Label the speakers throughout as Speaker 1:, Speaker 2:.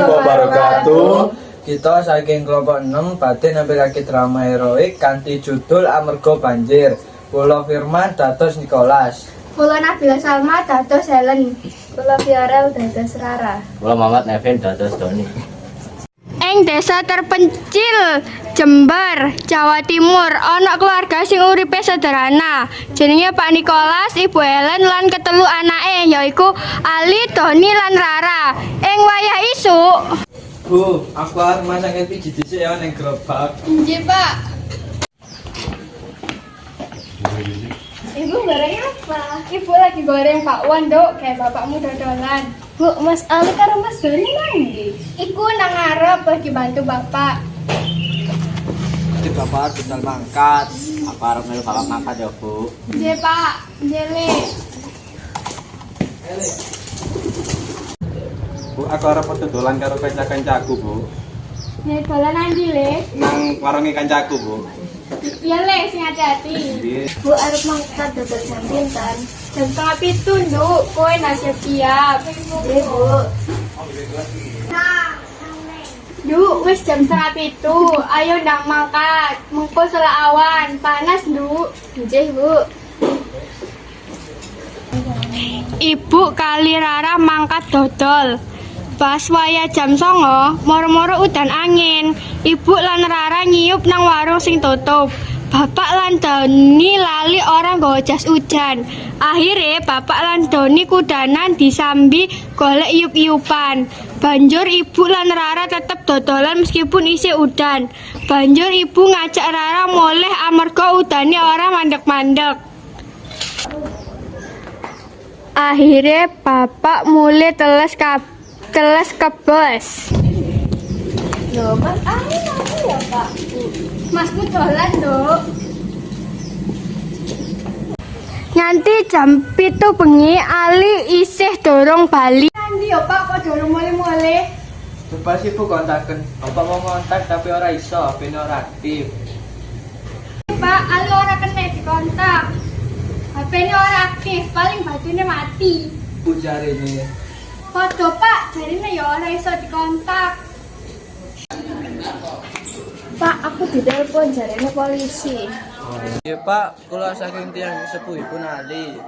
Speaker 1: wabarakatuh.
Speaker 2: Kita saking kelompok 6 badhe nampilake drama heroik kanthi judul Amarga Banjir. Kula Firman dados Nicholas.
Speaker 3: Kula Nabila Salma dados Helen. Kula Viorel dados Rara.
Speaker 4: Kula Mamat Nevin dados Doni.
Speaker 3: Ing desa terpencil Jember, Jawa Timur, ana keluarga sing uripe sederhana. Jenenge Pak Nicholas, Ibu Helen lan ketelu anake yaiku Ali, Doni lan Rara. Ing wayah isuk,
Speaker 2: Bu, aku arep masak biji dhisik ya ning gerobak.
Speaker 3: nggih, Pak. Ibu goreng apa? Ibu lagi goreng bakwan, Dok, kayak bapakmu dodolan. Bu, Mas Ali karo Mas Doni nang ndi? Iku nang ngarep lagi bantu bapak.
Speaker 2: Di bapak tinggal mangkat.
Speaker 4: Apa arep melu bapak mangkat ya, Bu?
Speaker 3: Nggih, Pak. Jele.
Speaker 1: Bu, aku arep padha dolan karo kanca-kancaku, Bu.
Speaker 3: Nek dolan nang ndi, Le?
Speaker 1: Nang warunge kancaku, Bu.
Speaker 3: Iya, Le, sing hati-hati.
Speaker 1: Nggih.
Speaker 3: Bu, arep mangkat dodol jam pinten? Jam 6:30, Nduk. Kowe nasihat siap. Nggih, Bu. Nduk, wis jam 6:30. Ayo ndang mangkat. Mengko selak awan. Panas, Nduk. Nggih, Bu. Ibu kali Rara mangkat dodol. Pas waya jam 09, moro-moro udan angin. Ibu lan Rara nyiup nang warung sing tutup. Bapak lan Doni lali orang nggawa jas ujan. Akhirnya bapak lan Doni kudanan disambi golek iup-iupan. Banjur ibu lan Rara tetep dodolan meskipun isih udan. Banjur ibu ngajak Rara moleh amarga udane ora mandek-mandek. Akhirnya bapak mulai teles kebos. Loh, Mas Ali nanti ya, Pak? Masku dolan, Dok. Nganti jam 7 bengi Ali isih dorong bali. Nanti ya, Pak, kok dorong mulai-mulai?
Speaker 2: Coba sih Bu kontaken. Bapak mau kontak tapi ora iso, HP-ne ora aktif.
Speaker 3: Pak, Ali ora kena dikontak. HP-ne ora aktif, paling baterainya mati.
Speaker 2: Bu jarine.
Speaker 3: Podo, Pak, jarine ya ora iso dikontak. Pak, aku ditelepon jarine polisi.
Speaker 2: Iya Pak, kula saking tiyang sepuhipun Ali.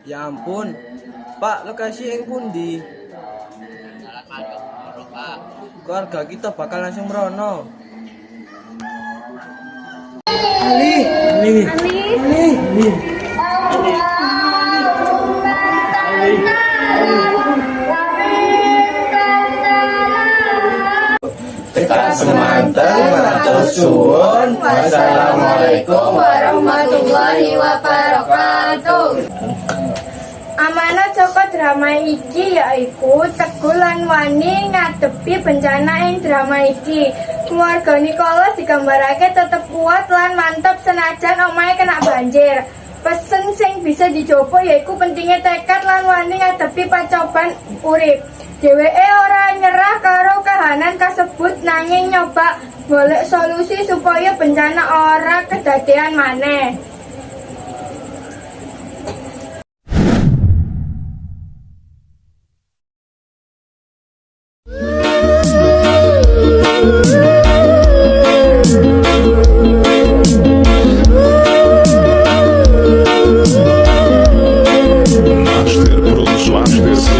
Speaker 2: Ya ampun, Pak, lokasi yang pundi? Keluarga kita bakal langsung merono. Ali. Tekan semanten matur suwun. Wassalamualaikum warahmatullahi wabarakatuh. Amanah saka drama iki yaiku Teguh lan wani ngadepi bencana ing drama iki. Keluarga Nicholas digambarake tetep kuat lan mantep senajan omahe kena banjir. Pesen sing bisa dicoba yaiku pentingnya tekad lan wani ngadepi pacobaan urip. Dheweke ora nyerah karo kahanan kasebut nanging nyoba golek solusi supaya bencana ora kedadean maneh.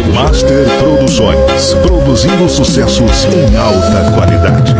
Speaker 5: Master Produções, produzindo sucessos em alta qualidade.